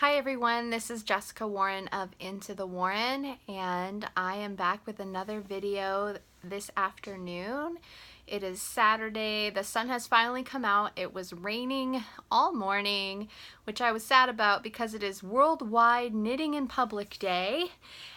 Hi everyone, this is Jessica Warren of Into the Warren, and I am back with another video this afternoon. It is Saturday. The sun has finally come out. It was raining all morning, which I was sad about because it is Worldwide Knitting in Public Day,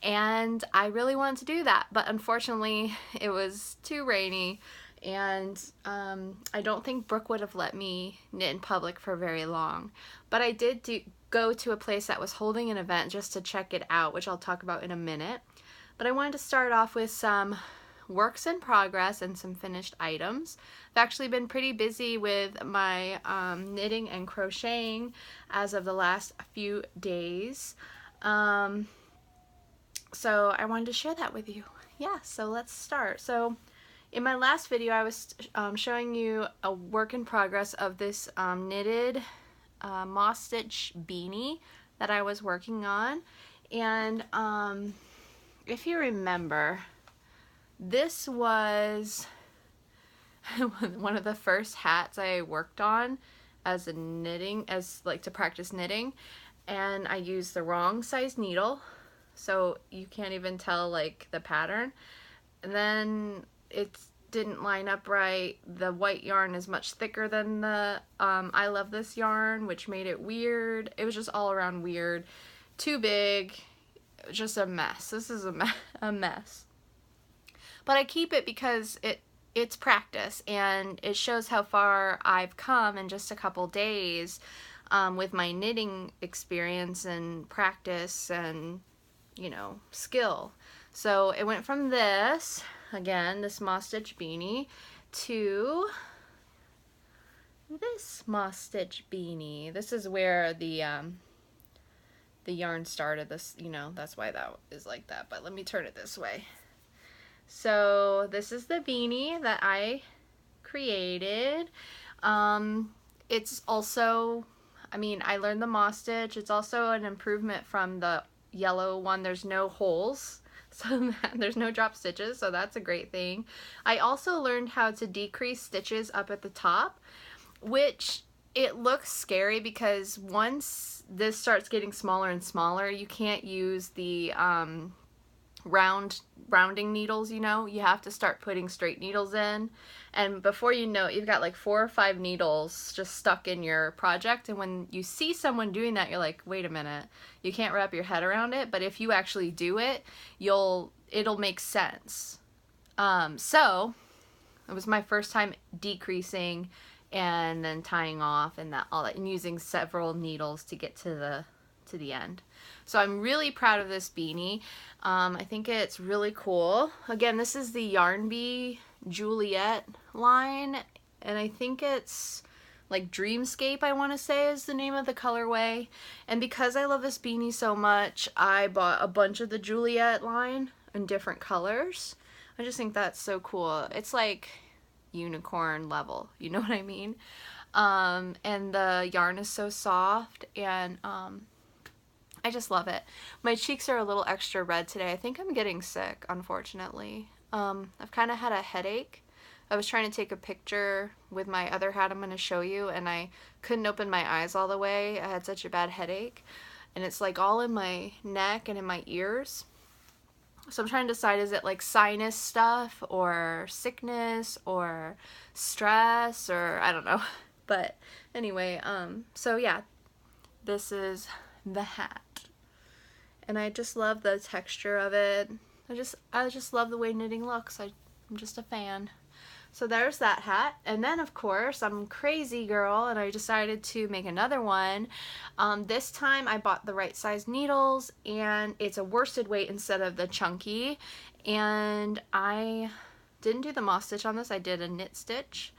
and I really wanted to do that, but unfortunately it was too rainy. And I don't think Brooke would have let me knit in public for very long. But I did go to a place that was holding an event just to check it out, which I'll talk about in a minute. But I wanted to start off with some works in progress and some finished items. I've actually been pretty busy with my knitting and crocheting as of the last few days. So I wanted to share that with you. Yeah, so let's start. So in my last video, I was showing you a work in progress of this knitted moss stitch beanie that I was working on. And if you remember, this was one of the first hats I worked on as to practice knitting. And I used the wrong size needle, so you can't even tell like the pattern. And then it didn't line up right. The white yarn is much thicker than the I Love This yarn, which made it weird. It was just all around weird. Too big. Just a mess. This is a mess. But I keep it because it's practice, and it shows how far I've come in just a couple days with my knitting experience and practice and, you know, skill. So it went from this, again, this moss stitch beanie, to this moss stitch beanie. This is where the yarn started. This, you know, that's why that is like that. But let me turn it this way. So this is the beanie that I created. It's also, I mean, I learned the moss stitch. It's also an improvement from the yellow one. There's no holes. So there's no drop stitches, so that's a great thing. I also learned how to decrease stitches up at the top, which it looks scary because once this starts getting smaller and smaller, you can't use the rounding needles, you know. You have to start putting straight needles in, and before you know it, you've got like 4 or 5 needles just stuck in your project. And when you see someone doing that, you're like, wait a minute, you can't wrap your head around it. But if you actually do it, it'll make sense. So it was my first time decreasing and then tying off and all that, and using several needles to get to the end. So I'm really proud of this beanie. I think it's really cool. Again, this is the Yarn Bee Juliet line, and I think it's like Dreamscape, I want to say, is the name of the colorway. And because I love this beanie so much, I bought a bunch of the Juliet line in different colors. I just think that's so cool. It's like unicorn level, you know what I mean? And the yarn is so soft, and I just love it. My cheeks are a little extra red today. I think I'm getting sick, unfortunately. I've kind of had a headache. I was trying to take a picture with my other hat I'm going to show you, and I couldn't open my eyes all the way. I had such a bad headache. And it's like all in my neck and in my ears. So I'm trying to decide, is it like sinus stuff or sickness or stress or I don't know. But anyway, so yeah, this is the hat. And I just love the texture of it. I just love the way knitting looks. I'm just a fan. So there's that hat. And then of course I'm a crazy girl and I decided to make another one. This time I bought the right size needles, and it's a worsted weight instead of the chunky. And I didn't do the moss stitch on this. I did a knit stitch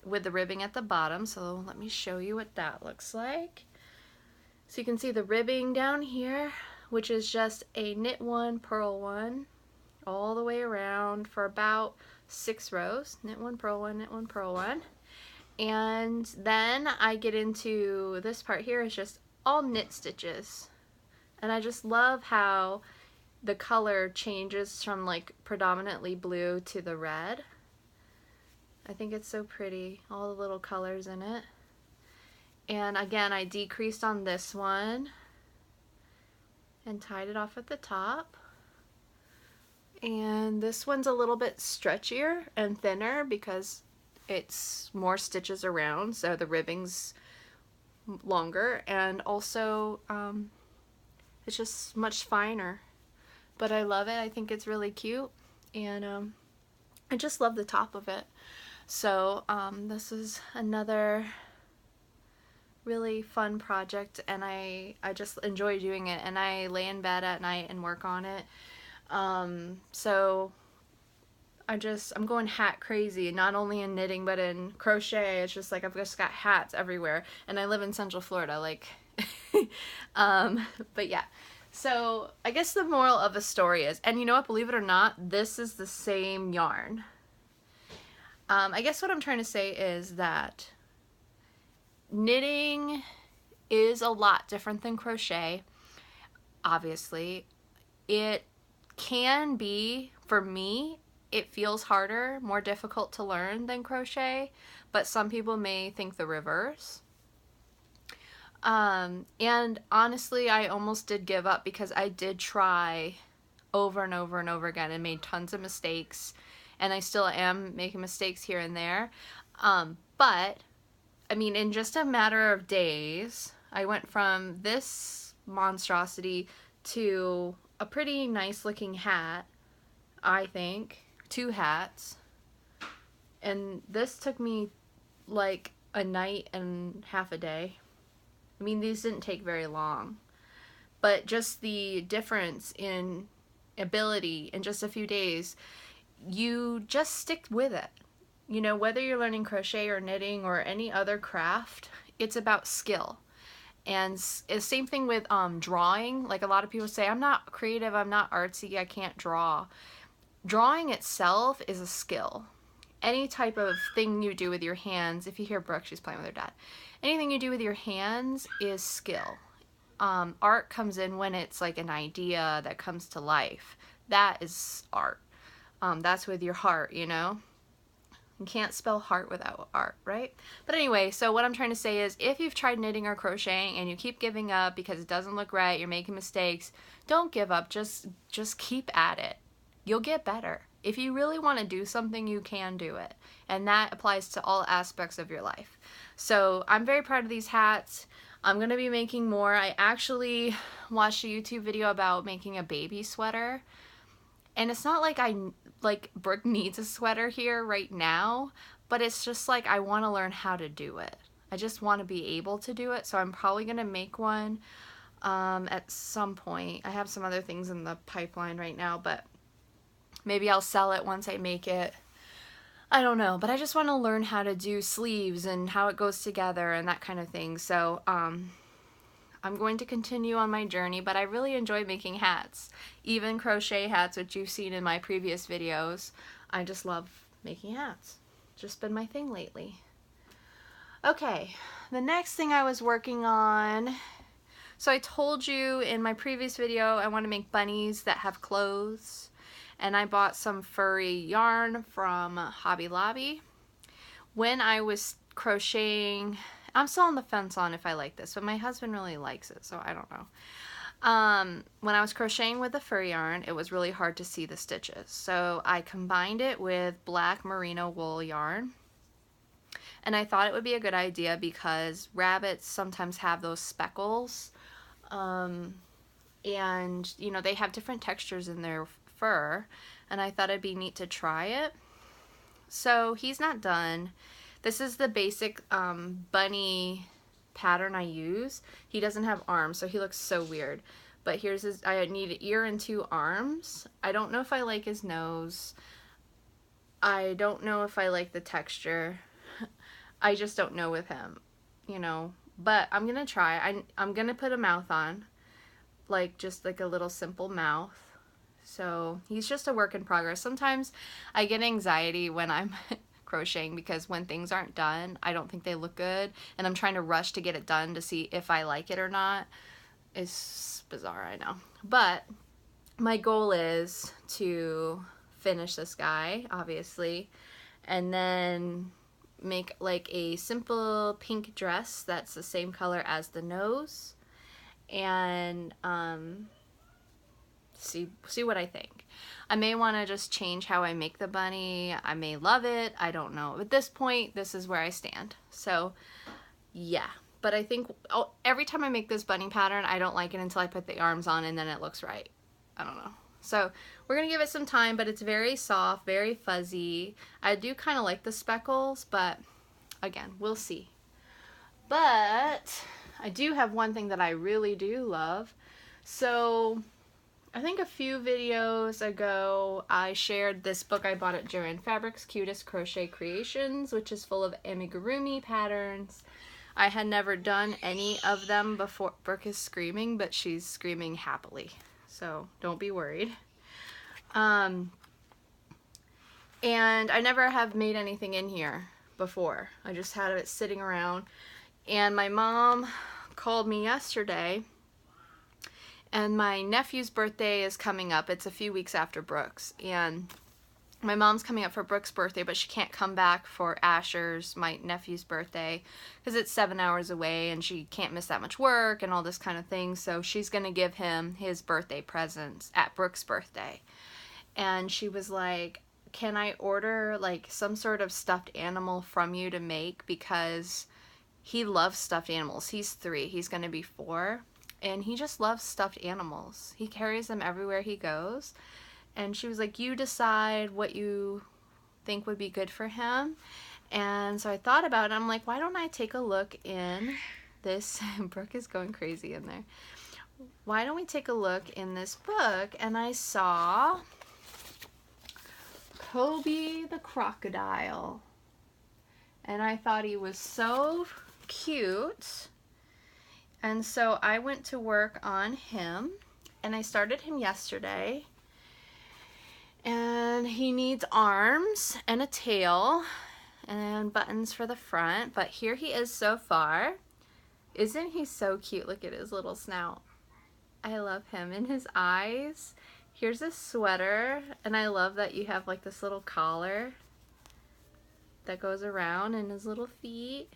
with the ribbing at the bottom. So let me show you what that looks like. So you can see the ribbing down here, which is just a knit 1, purl 1, all the way around for about 6 rows. Knit 1, purl 1, knit 1, purl 1. And then I get into this part here is just all knit stitches. And I just love how the color changes from like predominantly blue to the red. I think it's so pretty, all the little colors in it. And again, I decreased on this one and tied it off at the top. And this one's a little bit stretchier and thinner because it's more stitches around, so the ribbing's longer, and also it's just much finer. But I love it. I think it's really cute, and I just love the top of it. So this is another really fun project, and I just enjoy doing it, and I lay in bed at night and work on it. So I'm going hat crazy, not only in knitting but in crochet. It's just like I've just got hats everywhere, and I live in Central Florida, like but yeah. So I guess the moral of the story is, and you know what, believe it or not, this is the same yarn. I guess what I'm trying to say is that knitting is a lot different than crochet. Obviously, it can be, for me, it feels harder, more difficult to learn than crochet, but some people may think the reverse. And honestly, I almost did give up because I did try over and over and over again and made tons of mistakes, and I still am making mistakes here and there. But I mean, in just a matter of days, I went from this monstrosity to a pretty nice looking hat, I think, 2 hats. And this took me like a night and half a day. I mean, these didn't take very long, but just the difference in ability in just a few days, you just stick with it. You know, whether you're learning crochet or knitting or any other craft, it's about skill. And the same thing with drawing. Like, a lot of people say, I'm not creative, I'm not artsy, I can't draw. Drawing itself is a skill. Any type of thing you do with your hands, if you hear Brooke, she's playing with her dad. Anything you do with your hands is skill. Art comes in when it's like an idea that comes to life. That is art. That's with your heart, you know? You can't spell heart without art, right? But anyway, so what I'm trying to say is, if you've tried knitting or crocheting and you keep giving up because it doesn't look right, you're making mistakes, don't give up. Just keep at it. You'll get better. If you really want to do something, you can do it. And that applies to all aspects of your life. So I'm very proud of these hats. I'm going to be making more. I actually watched a YouTube video about making a baby sweater. And it's not like Brooke needs a sweater here right now, but it's just like I want to learn how to do it. I just want to be able to do it. So I'm probably going to make one at some point. I have some other things in the pipeline right now, but maybe I'll sell it once I make it. I don't know, but I just want to learn how to do sleeves and how it goes together and that kind of thing. So I'm going to continue on my journey, but I really enjoy making hats. Even crochet hats, which you've seen in my previous videos. I just love making hats. Just been my thing lately. Okay, the next thing I was working on, so I told you in my previous video I want to make bunnies that have clothes. And I bought some furry yarn from Hobby Lobby. When I was crocheting, I'm still on the fence on if I like this, but my husband really likes it, so I don't know. When I was crocheting with the fur yarn, it was really hard to see the stitches. So I combined it with black merino wool yarn. And I thought it would be a good idea because rabbits sometimes have those speckles. And, you know, they have different textures in their fur, and I thought it'd be neat to try it. So he's not done. This is the basic bunny pattern I use. He doesn't have arms, so he looks so weird. But here's his, I need an ear and 2 arms. I don't know if I like his nose. I don't know if I like the texture. I just don't know with him, you know. But I'm gonna try. I'm gonna put a mouth on, like just like a little simple mouth. So he's just a work in progress. Sometimes I get anxiety when I'm crocheting because when things aren't done, I don't think they look good, and I'm trying to rush to get it done to see if I like it or not. It's bizarre, I know. But my goal is to finish this guy, obviously, and then make like a simple pink dress that's the same color as the nose, and see what I think. I may want to just change how I make the bunny. I may love it. I don't know. At this point, this is where I stand. So yeah, but I think every time I make this bunny pattern, I don't like it until I put the arms on and then it looks right. I don't know. So we're going to give it some time, but it's very soft, very fuzzy. I do kind of like the speckles, but again, we'll see. But I do have one thing that I really do love. So I think a few videos ago I shared this book I bought at Joann Fabric's Cutest Crochet Creations, which is full of amigurumi patterns. I had never done any of them before. Brooke is screaming, but she's screaming happily, so don't be worried. And I never have made anything in here before. I just had it sitting around, and my mom called me yesterday, and my nephew's birthday is coming up. It's a few weeks after Brooke's, and my mom's coming up for Brooke's birthday, but she can't come back for Asher's, my nephew's birthday, because it's 7 hours away and she can't miss that much work and all this kind of thing. So she's going to give him his birthday presents at Brooke's birthday. And she was like, can I order like some sort of stuffed animal from you to make? Because he loves stuffed animals. He's 3. He's going to be 4. And he just loves stuffed animals. He carries them everywhere he goes. And she was like, you decide what you think would be good for him. And so I thought about it. I'm like, why don't I take a look in this? Brooke is going crazy in there. Why don't we take a look in this book? And I saw Kobe the crocodile. And I thought he was so cute. And so I went to work on him. And I started him yesterday. And he needs arms and a tail and buttons for the front, but here he is so far. Isn't he so cute? Look at his little snout. I love him and his eyes. Here's a sweater, and I love that you have like this little collar that goes around and his little feet.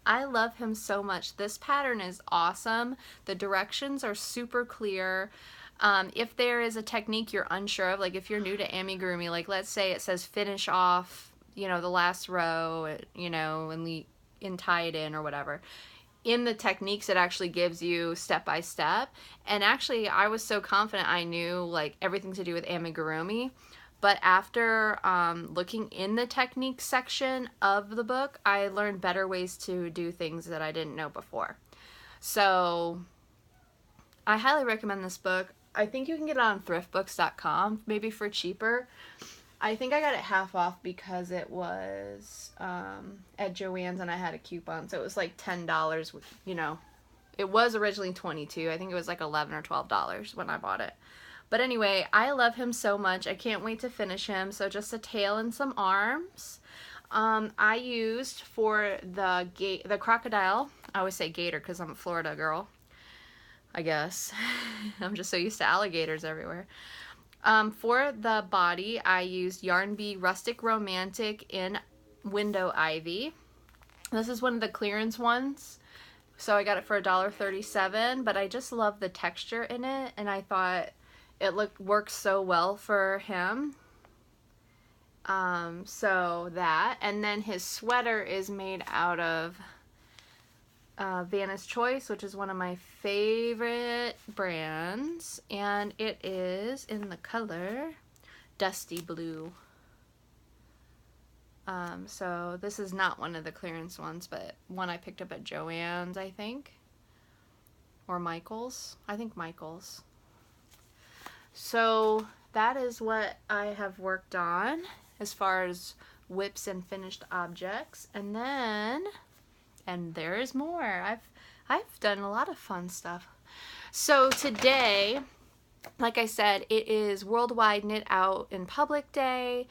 I love him so much. This pattern is awesome. The directions are super clear. If there is a technique you're unsure of, like if you're new to amigurumi, like let's say it says finish off, you know, the last row, you know, and tie it in or whatever. In the techniques, it actually gives you step by step. And actually, I was so confident I knew like everything to do with amigurumi. But after looking in the techniques section of the book, I learned better ways to do things that I didn't know before. So I highly recommend this book. I think you can get it on thriftbooks.com, maybe for cheaper. I think I got it half off because it was at Joann's and I had a coupon, so it was like $10, you know. It was originally $22. I think it was like $11 or $12 when I bought it. But anyway, I love him so much. I can't wait to finish him. So just a tail and some arms. I used for the crocodile, I always say gator because I'm a Florida girl, I guess. I'm just so used to alligators everywhere. For the body, I used Yarn Bee Rustic Romantic in Window Ivy. This is one of the clearance ones, so I got it for $1.37, but I just love the texture in it, and I thought it works so well for him. So that, and then his sweater is made out of Vanna's Choice, which is one of my favorite brands, and it is in the color Dusty Blue. So this is not one of the clearance ones, but one I picked up at Joann's, I think, or Michael's. I think Michael's. So that is what I have worked on as far as whips and finished objects, and then there is more. I've done a lot of fun stuff. So today, like I said, it is Worldwide Knit Out in Public Day.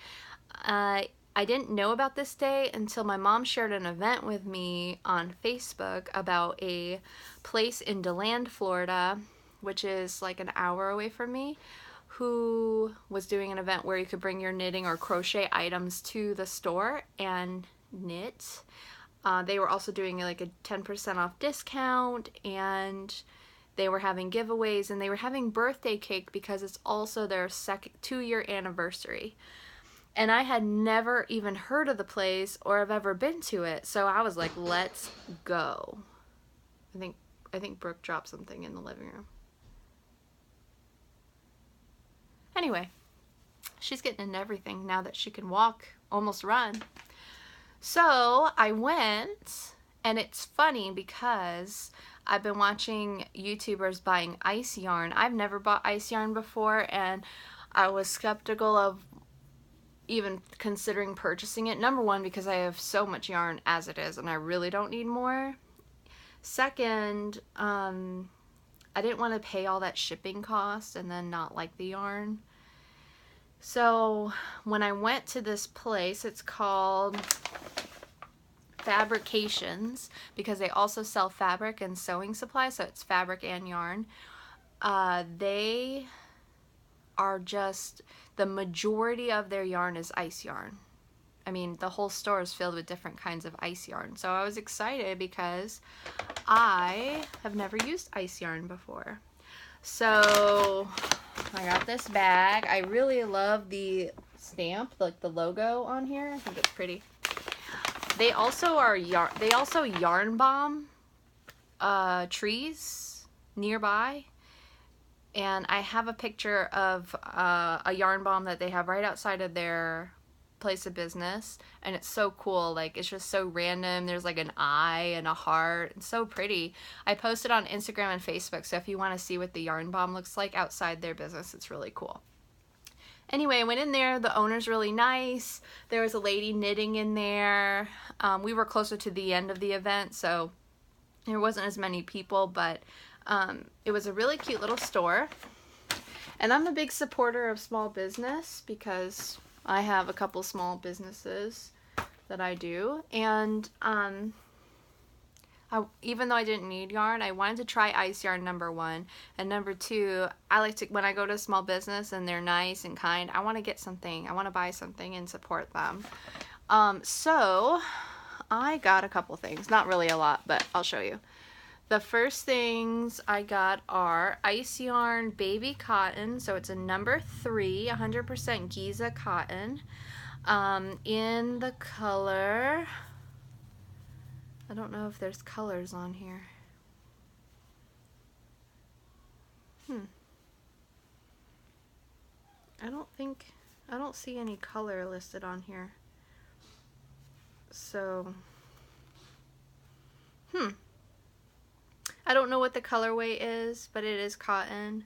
I didn't know about this day until my mom shared an event with me on Facebook about a place in DeLand, Florida, which is like an hour away from me, who was doing an event where you could bring your knitting or crochet items to the store and knit. They were also doing like a 10% off discount, and they were having giveaways, and they were having birthday cake because it's also their 2-year anniversary. And I had never even heard of the place or have ever been to it. So I was like, let's go. I think Brooke dropped something in the living room. Anyway, she's getting into everything now that she can walk, almost run. So I went, and it's funny because I've been watching YouTubers buying ice yarn. I've never bought ice yarn before, and I was skeptical of even considering purchasing it. Number one, because I have so much yarn as it is, and I really don't need more. Second, I didn't want to pay all that shipping cost and then not like the yarn. So when I went to this place, it's called Fabrications, because they also sell fabric and sewing supplies, so it's fabric and yarn. They are just, the majority of their yarn is ice yarn. I mean, the whole store is filled with different kinds of ice yarn. So I was excited because I have never used ice yarn before. So I got this bag. I really love the stamp, like the logo on here. I think it's pretty. They also yarn bomb trees nearby. And I have a picture of a yarn bomb that they have right outside of their place of business, and it's so cool. Like, it's just so random. There's like an eye and a heart. It's so pretty. I posted on Instagram and Facebook, so if you want to see what the yarn bomb looks like outside their business, it's really cool. Anyway, I went in there. The owner's really nice. There was a lady knitting in there. We were closer to the end of the event, so there wasn't as many people, but it was a really cute little store. And I'm a big supporter of small business because I have a couple small businesses that I do. And even though I didn't need yarn, I wanted to try ice yarn, number one. And number two, I like to, when I go to a small business and they're nice and kind, I want to get something. I want to buy something and support them. So I got a couple things. Not really a lot, but I'll show you. The first things I got are ice yarn baby cotton. So it's a number 3, 100% Giza cotton. In the color, I don't know if there's colors on here. I don't see any color listed on here. So, I don't know what the colorway is, but it is cotton,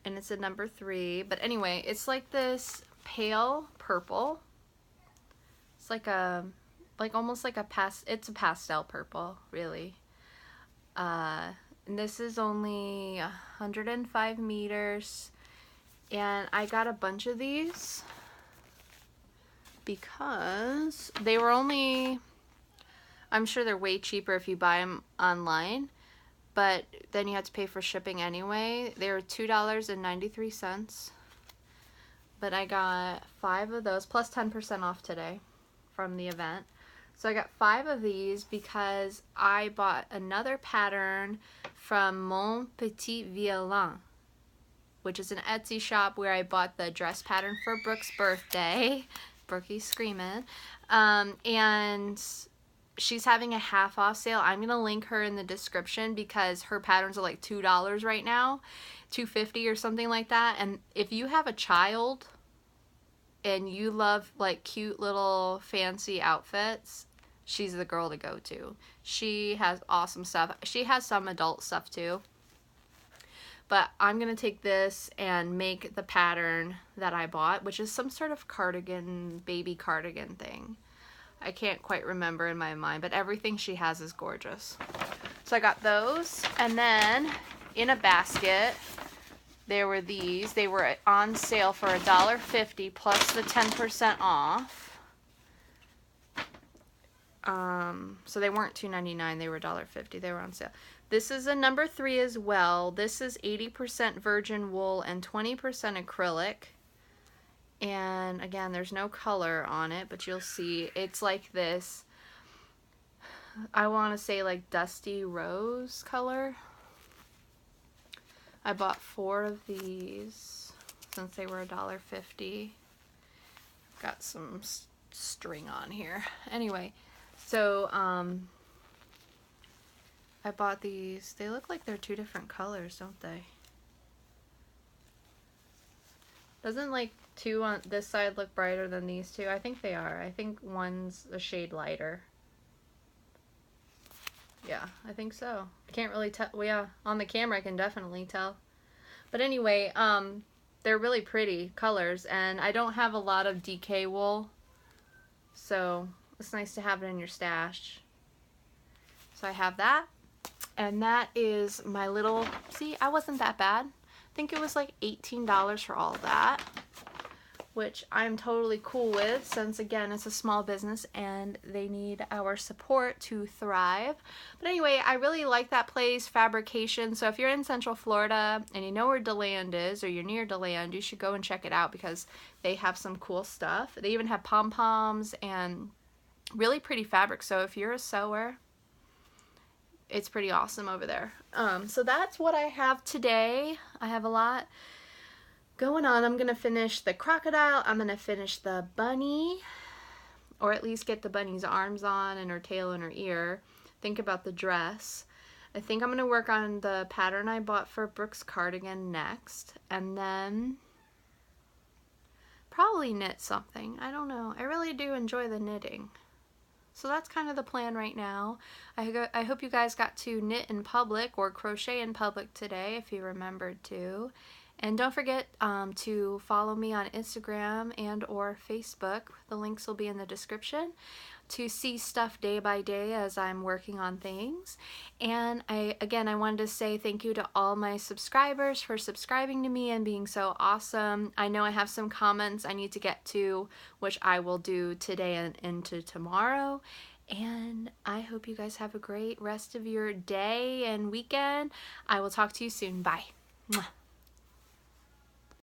and it's a number 3. But anyway, it's like this pale purple. It's like almost like it's a pastel purple, really. And this is only 105 meters, and I got a bunch of these because they were only, I'm sure they're way cheaper if you buy them online, but then you have to pay for shipping anyway. They were $2.93, but I got 5 of those, plus 10% off today from the event. So I got 5 of these because I bought another pattern from Mon Petit Violon, which is an Etsy shop where I bought the dress pattern for Brooke's birthday. Brookie's screaming. And she's having a half off sale. I'm going to link her in the description because her patterns are like $2 right now, $2.50 or something like that. And if you have a child and you love like cute little fancy outfits, she's the girl to go to. She has awesome stuff. She has some adult stuff too. But I'm going to take this and make the pattern that I bought, which is some sort of cardigan, baby cardigan thing. I can't quite remember in my mind, but everything she has is gorgeous. So I got those, and then in a basket, there were these. They were on sale for $1.50 plus the 10% off. So they weren't $2.99, they were $1.50. They were on sale. This is a number 3 as well. This is 80% virgin wool and 20% acrylic. And again, there's no color on it, but you'll see it's like this, I want to say like dusty rose color. I bought 4 of these since they were $1.50. Got some string on here. Anyway, so I bought these. They look like they're 2 different colors, don't they? Doesn't like 2 on this side look brighter than these 2? I think they are. I think one's a shade lighter. Yeah, I think so. I can't really tell. Well, yeah, on the camera I can definitely tell. But anyway, they're really pretty colors, and I don't have a lot of DK wool, so it's nice to have it in your stash. So I have that, and that is my little, see, I wasn't that bad. I think it was like $18 for all of that, which I'm totally cool with, since again it's a small business and they need our support to thrive. But anyway, I really like that place, Fabrication. So if you're in Central Florida and you know where DeLand is, or you're near DeLand, you should go and check it out because they have some cool stuff. They even have pom-poms and really pretty fabric. So if you're a sewer, it's pretty awesome over there. So that's what I have today. I have a lot going on. I'm gonna finish the crocodile. I'm gonna finish the bunny, or at least get the bunny's arms on and her tail and her ear. Think about the dress. I think I'm gonna work on the pattern I bought for Brooke's cardigan next, and then probably knit something. I don't know. I really do enjoy the knitting. So that's kind of the plan right now. I hope you guys got to knit in public or crochet in public today if you remembered to. And don't forget to follow me on Instagram and or Facebook. The links will be in the description to see stuff day by day as I'm working on things. And I wanted to say thank you to all my subscribers for subscribing to me and being so awesome. I know I have some comments I need to get to, which I will do today and into tomorrow. And I hope you guys have a great rest of your day and weekend. I will talk to you soon. Bye. Mwah.